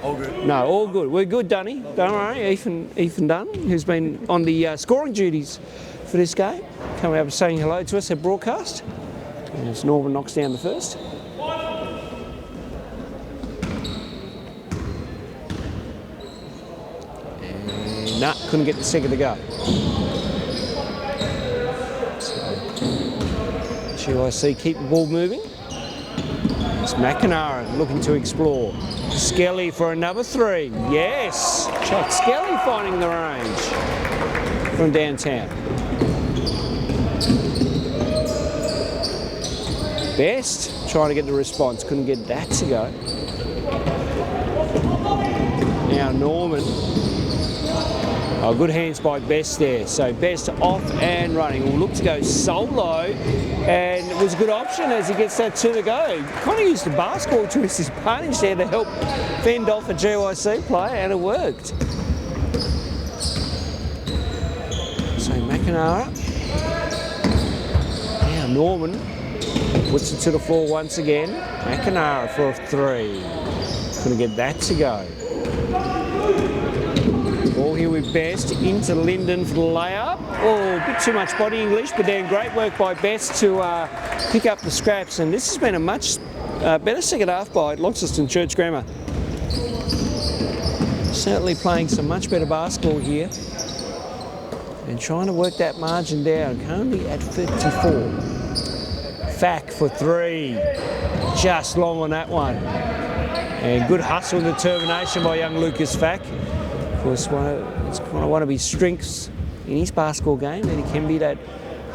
All good? No, all good. We're good, Dunny. Don't worry. Ethan Dunn, who's been on the scoring duties for this game, coming up and saying hello to us at broadcast. And as Norman knocks down the first. And nah, couldn't get the second to go. So, GYC keep the ball moving. It's McNamara looking to explore. Skelly for another 3. Yes! Chuck Skelly finding the range from downtown. Best trying to get the response, couldn't get that to go. Now Norman. Oh, good hands by Best there. So Best off and running. Will look to go solo, and it was a good option as he gets that 2 to go. Kind of used the basketball to his advantage there to help fend off a GYC player, and it worked. So McNamara. Now Norman puts it to the floor once again. McNamara for a 3. Couldn't get that to go. Ball here with Best into Linden for the layup. Oh, a bit too much body English, but then great work by Best to pick up the scraps. And this has been a much better second half by Launceston Church Grammar. Certainly playing some much better basketball here. And trying to work that margin down, currently at 54. Fack for 3. Just long on that one. And good hustle and determination by young Lucas Fack. Of course, it's kind of one of his strengths in his basketball game, that he can be that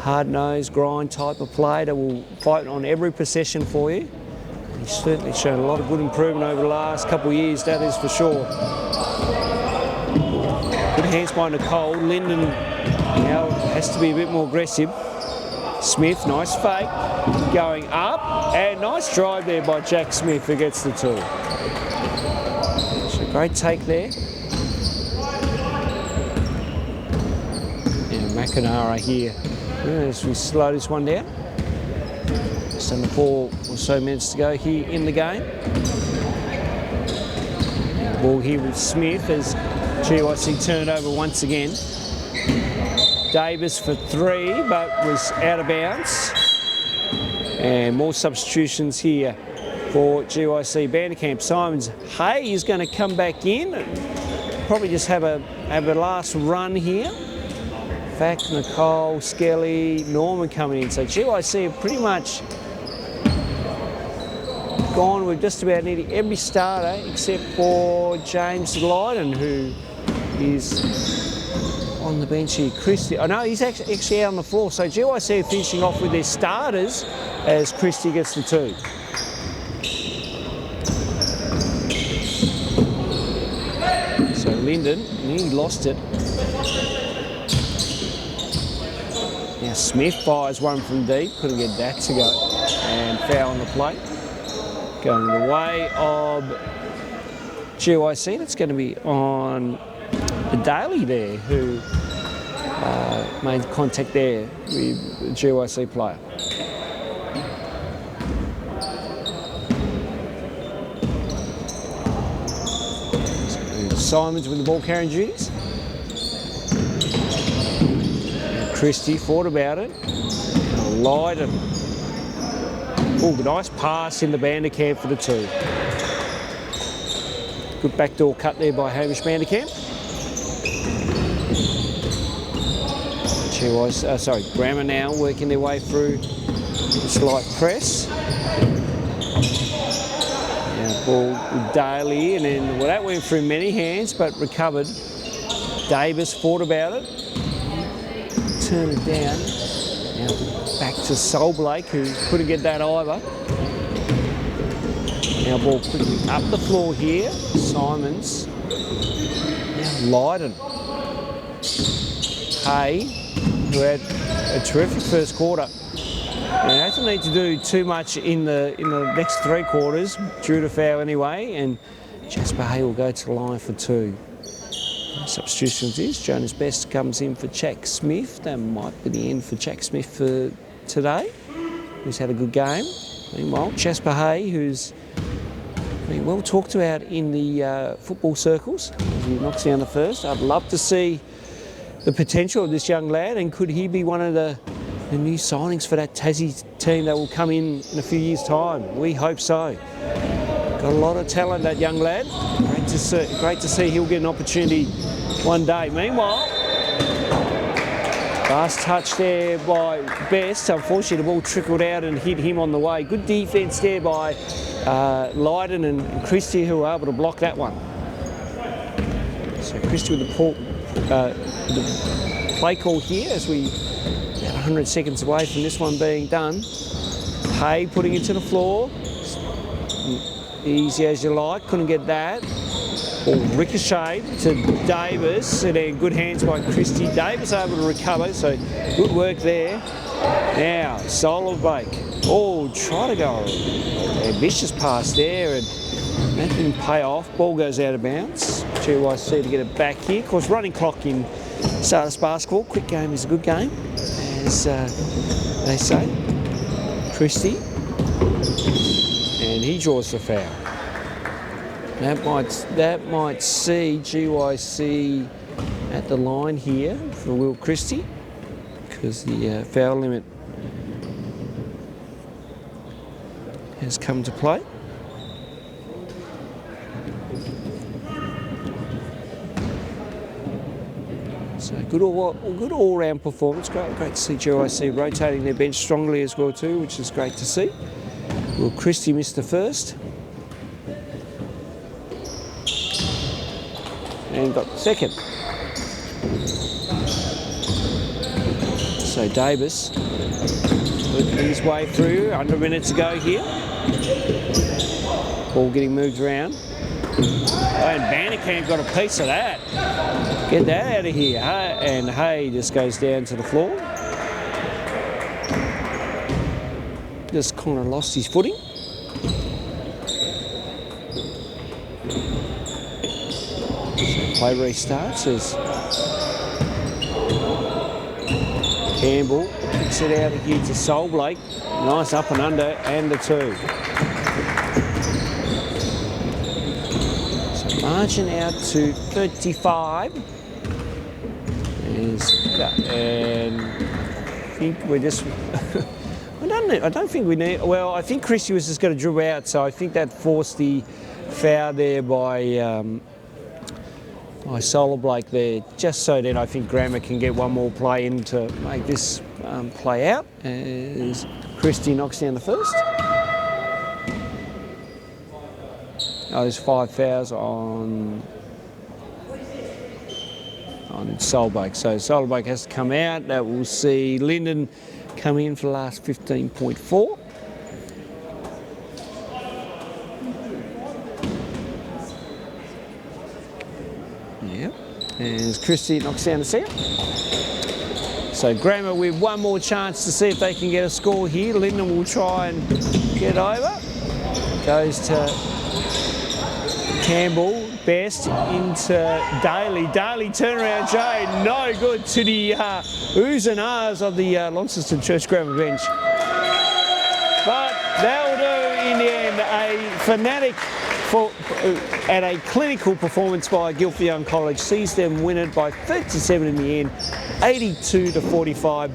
hard-nosed, grind type of player that will fight on every possession for you. He's certainly shown a lot of good improvement over the last couple of years, that is for sure. Good hands by Nicole. Linden now has to be a bit more aggressive. Smith, nice fake, going up, and nice drive there by Jack Smith, who gets the 2. So great take there. McNamara here. As we slow this one down. Just under 4 or so minutes to go here in the game. Ball here with Smith as GYC turn it over once again. Davis for 3, but was out of bounds. And more substitutions here for GYC Vanderkamp. Simons Hay is going to come back in. Probably just have a last run here. Fack, Nicole, Skelly, Norman coming in. So GYC have pretty much gone with just about nearly every starter except for James Lydon, who is on the bench here. Christie, oh no, he's actually out on the floor. So GYC are finishing off with their starters as Christie gets the 2. So Linden, he lost it. Now Smith fires one from deep, couldn't get that to go, and foul on the plate. going the way of GYC. That's going to be on Daly there, who made contact there with the GYC player. So Simons with the ball carrying duties. Christie thought about it. Lied and nice pass in the Vanderkamp for the 2. Good backdoor cut there by Hamish Vanderkamp. Grammer now working their way through this light press. Now ball with Daly, and then that went through many hands but recovered. Davis thought about it. Turn it down. Now back to Sol Blake, who couldn't get that either. Now ball quickly up the floor here. Simons. Now Lydon. Hay, who had a terrific first quarter. And hasn't need to do too much in the next 3 quarters, due to foul anyway. And Jasper Hay will go to the line for 2. Substitutions is Jonas Best comes in for Jack Smith. That might be the end for Jack Smith for today. He's had a good game. Meanwhile, Jasper Hay, who's been well talked about in the football circles, he knocks down the first. I'd love to see the potential of this young lad, and could he be one of the new signings for that Tassie team that will come in a few years' time? We hope so. Got a lot of talent, that young lad. Great to see he'll get an opportunity one day. Meanwhile, last touch there by Best. Unfortunately, the ball trickled out and hit him on the way. Good defence there by Lydon and Christie, who were able to block that one. So Christie with the play call here as we about 100 seconds away from this one being done. Hay putting it to the floor. Easy as you like, couldn't get that. Ball ricocheted to Davis, and then good hands by Christie. Davis able to recover, so good work there. Now, Solobake. Try to go a vicious pass there, and that didn't pay off. Ball goes out of bounds. GYC to get it back here. Of course, running clock in SATIS basketball. Quick game is a good game, as they say. Christie. And he draws the foul. That might see GYC at the line here for Will Christie, because the foul limit has come to play. So good all-round performance. Great to see GYC rotating their bench strongly as well too, which is great to see. Will Christie missed the first. And got the second. So Davis working his way through, under a minute to go here. Ball getting moved around. And Vanderkamp got a piece of that. Get that out of here. And Hay just goes down to the floor. Just kind of lost his footing. Play restarts as Campbell kicks it out of here to Sol Blake. Nice up and under, and the 2. So margin out to 35. And I think we're just... I don't think we need... Well, I think Christie was just going to dribble out, so I think that forced the foul there by Solar Blake there, just so then I think Grammer can get one more play in to make this play out, as Christie knocks down the first. There's 5 fouls on Solbake. So Solbake has to come out. That will see Lyndon come in for the last 15.4. Yep. And as Christie knocks down the second. So Grammer with one more chance to see if they can get a score here. Lyndon will try and get over. Goes to Campbell, best into Daly. Daly turnaround Jay, no good to the oohs and ahs of the Launceston Church Grammar bench. But that'll do in the end. A fanatic and a clinical performance by Guilford Young College sees them win it by 37 in the end, 82 to 45.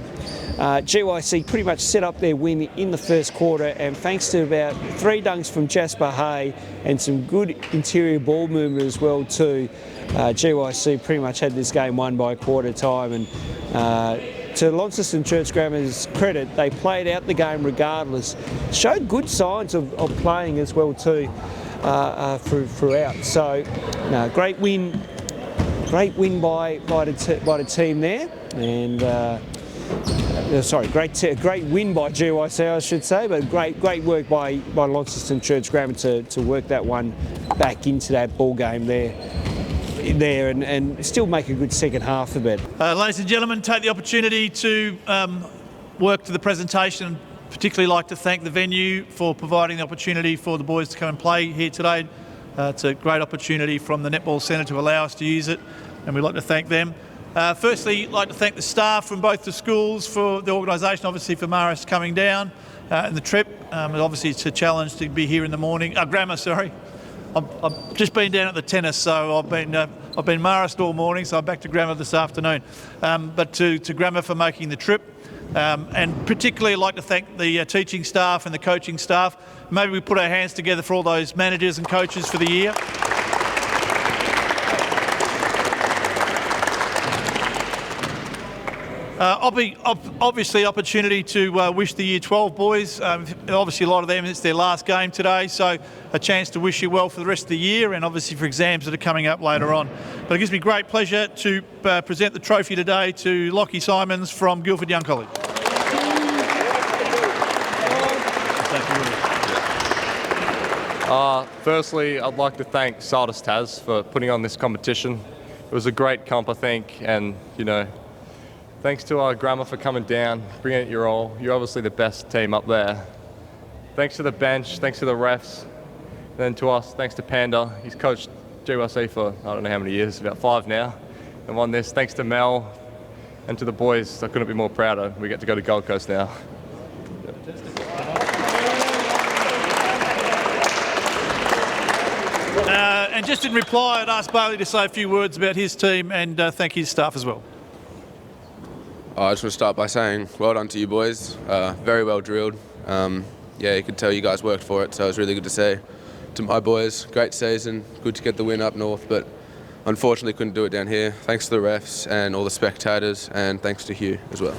GYC pretty much set up their win in the first quarter, and thanks to about 3 dunks from Jasper Hay and some good interior ball movement as well too, GYC pretty much had this game won by quarter time. And to Launceston Church Grammar's credit, they played out the game regardless, showed good signs of playing as well too throughout. So great win by the team there, and great win by GYC, I should say, but great work by Launceston Church Grammar to work that one back into that ball game there and still make a good second half of it. Ladies and gentlemen, take the opportunity to work to the presentation. Particularly like to thank the venue for providing the opportunity for the boys to come and play here today. It's a great opportunity from the Netball Centre to allow us to use it, and we'd like to thank them. Firstly, I'd like to thank the staff from both the schools for the organisation, obviously for Maris coming down and the trip. Obviously it's a challenge to be here in the morning. Grammar, sorry. I've just been down at the tennis, so I've been Marist all morning, so I'm back to Grammar this afternoon. But to Grammar for making the trip. And particularly I'd like to thank the teaching staff and the coaching staff. Maybe we put our hands together for all those managers and coaches for the year. Obviously opportunity to wish the Year 12 boys. Obviously a lot of them, it's their last game today, so a chance to wish you well for the rest of the year and obviously for exams that are coming up later on. But it gives me great pleasure to present the trophy today to Lockie Simons from Guilford Young College. Firstly, I'd like to thank SATIS Tas for putting on this competition. It was a great comp, I think, and thanks to our Grammar for coming down, bringing it your all. You're obviously the best team up there. Thanks to the bench, thanks to the refs, and then to us, thanks to Panda. He's coached GYC for I don't know how many years, about 5 now, and won this. Thanks to Mel and to the boys, I couldn't be more prouder. We get to go to Gold Coast now. And just in reply, I'd ask Bailey to say a few words about his team and thank his staff as well. I just want to start by saying well done to you boys. Very well drilled. You could tell you guys worked for it, so it was really good to say. To my boys, great season, good to get the win up north, but unfortunately couldn't do it down here. Thanks to the refs and all the spectators, and thanks to Hugh as well.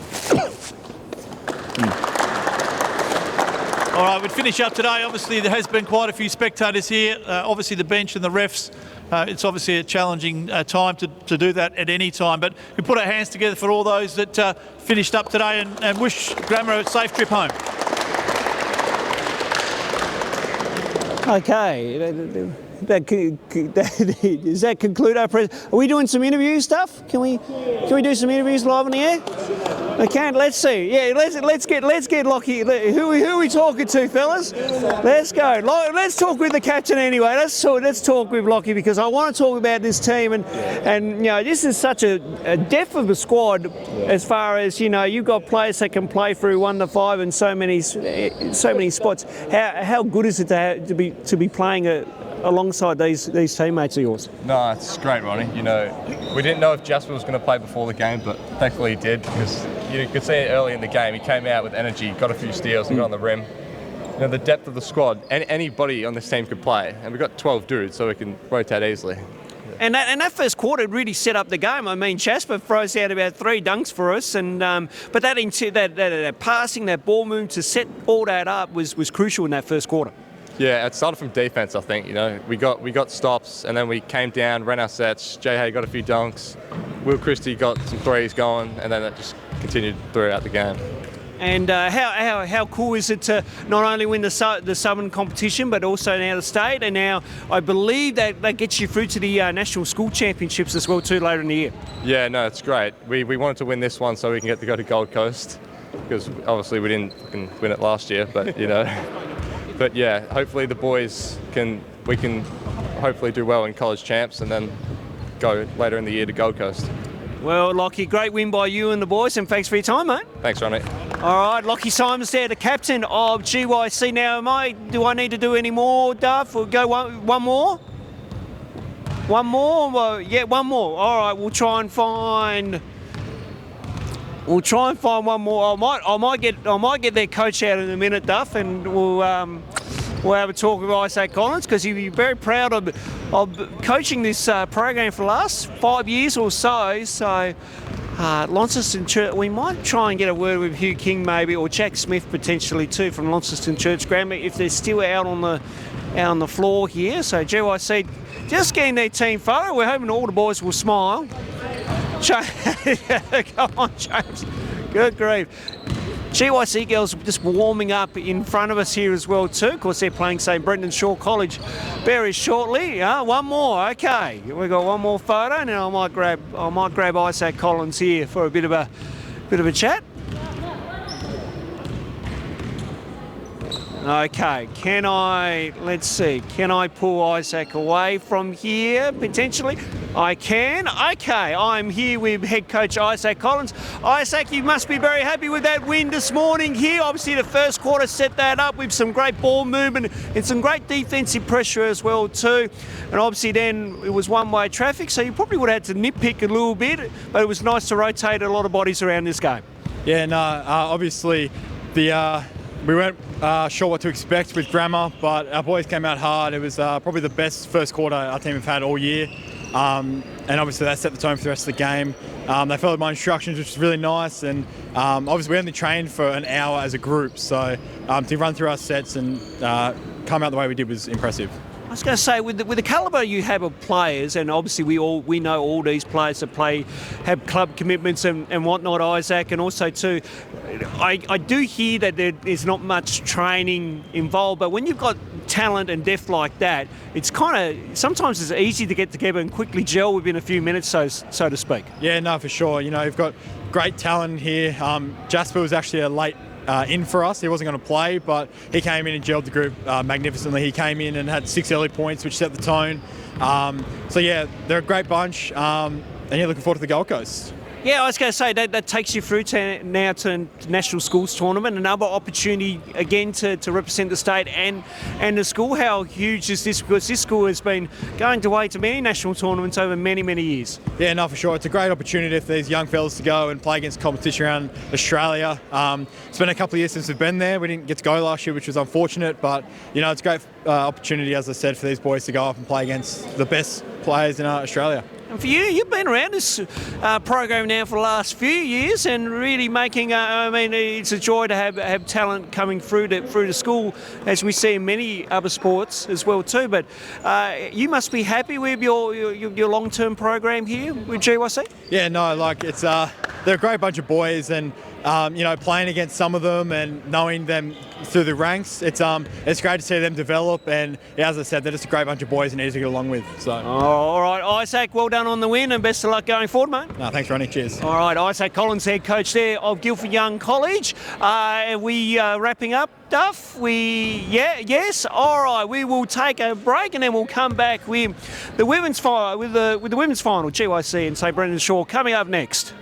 All right, we'd finish up today. Obviously, there has been quite a few spectators here. Obviously, the bench and the refs. It's obviously a challenging time to do that at any time, but we put our hands together for all those that finished up today and wish Grammar a safe trip home. Okay, does that conclude our presentation? Are we doing some interview stuff? Can we do some interviews live on the air? We can. Let's see. Yeah, let's get Lockie. Who are we talking to, fellas? Let's go. Let's talk with the captain anyway. Let's talk with Lockie because I want to talk about this team and this is such a depth of a squad as far as you've got players that can play through 1 to 5 and so many spots. How good is it to be playing alongside these teammates of yours? No, it's great, Ronnie. We didn't know if Jasper was going to play before the game, but thankfully he did because you could see it early in the game. He came out with energy, got a few steals and got on the rim. The depth of the squad, anybody on this team could play, and we've got 12 dudes, so we can rotate easily. And that first quarter really set up the game. I mean, Jasper throws out about 3 dunks for us, and but that passing, that ball movement to set all that up was crucial in that first quarter. Yeah, it started from defense, I think. We got stops, and then we came down, ran our sets. Jay Hay got a few dunks. Will Christie got some threes going, and then that just continued throughout the game. And how cool is it to not only win the Southern competition, but also now the state, and now I believe that gets you through to the National School Championships as well too later in the year. Yeah, no, it's great. We wanted to win this one so we can get to go to Gold Coast, because obviously we didn't win it last year, but But yeah, hopefully we can hopefully do well in college champs and then go later in the year to Gold Coast. Well, Lockie, great win by you and the boys, and thanks for your time, mate. Thanks, Ronnie. All right, Lockie Simons there, the captain of GYC. Now, do I need to do any more, Duff? We'll go one more? One more? Well, yeah, one more. All right, we'll try and find one more. I might get their coach out in a minute, Duff, and we'll have a talk with Isaac Collins, because he'll be very proud of coaching this program for the last 5 years or so. So, Launceston Church, we might try and get a word with Hugh King maybe, or Jack Smith potentially too, from Launceston Church Grammar, if they're still out on the floor here. So GYC just getting their team photo. We're hoping all the boys will smile. Come on, James. Good grief. GYC girls just warming up in front of us here as well too. Of course, they're playing St Brendan Shaw College very shortly. One more, okay. We've got one more photo, and I might grab Isaac Collins here for a bit of a chat. Okay, can I pull Isaac away from here potentially? I can. Okay, I'm here with head coach Isaac Collins. Isaac, you must be very happy with that win this morning here. Obviously the first quarter set that up with some great ball movement and some great defensive pressure as well too. And obviously then it was one-way traffic, so you probably would have had to nitpick a little bit, but it was nice to rotate a lot of bodies around this game. Yeah, no, obviously we weren't sure what to expect with grammar, but our boys came out hard. It was probably the best first quarter our team have had all year. And obviously that set the tone for the rest of the game. They followed my instructions, which was really nice. And obviously we only trained for an hour as a group, so to run through our sets and come out the way we did was impressive. I was going to say, with the calibre you have of players, and obviously we know all these players that have club commitments and whatnot, Isaac, and also too, I do hear that there is not much training involved, but when you've got talent and depth like that, it's sometimes it's easy to get together and quickly gel within a few minutes, so to speak. Yeah, no, for sure. You know, you've got great talent here. Jasper was actually a late in for us. He wasn't going to play, but he came in and gelled the group magnificently. He came in and had 6 early points, which set the tone. So yeah, they're a great bunch, and yeah, looking forward to the Gold Coast. Yeah, I was going to say that takes you through now to National Schools Tournament, another opportunity again to represent the state and the school. How huge is this? Because this school has been going away to many national tournaments over many, many years. Yeah, no, for sure. It's a great opportunity for these young fellas to go and play against competition around Australia. It's been a couple of years since we've been there. We didn't get to go last year, which was unfortunate, but you know, it's a great opportunity, as I said, for these boys to go up and play against the best players in Australia. And for you, you've been around this program now for the last few years and really making, it's a joy to have talent coming through the school, as we see in many other sports as well too. But you must be happy with your long-term program here with GYC? Yeah, no, like they're a great bunch of boys, and you know, playing against some of them and knowing them through the ranks, it's great to see them develop. And yeah, as I said, they're just a great bunch of boys and easy to get along with. So. All right, Isaac, well done on the win and best of luck going forward, mate. No, thanks, Ronnie. Cheers. All right, Isaac Collins, head coach there of Guilford Young College. We wrapping up, Duff? Yes. All right, we will take a break and then we'll come back with the women's final, GYC and St Brendan Shaw coming up next.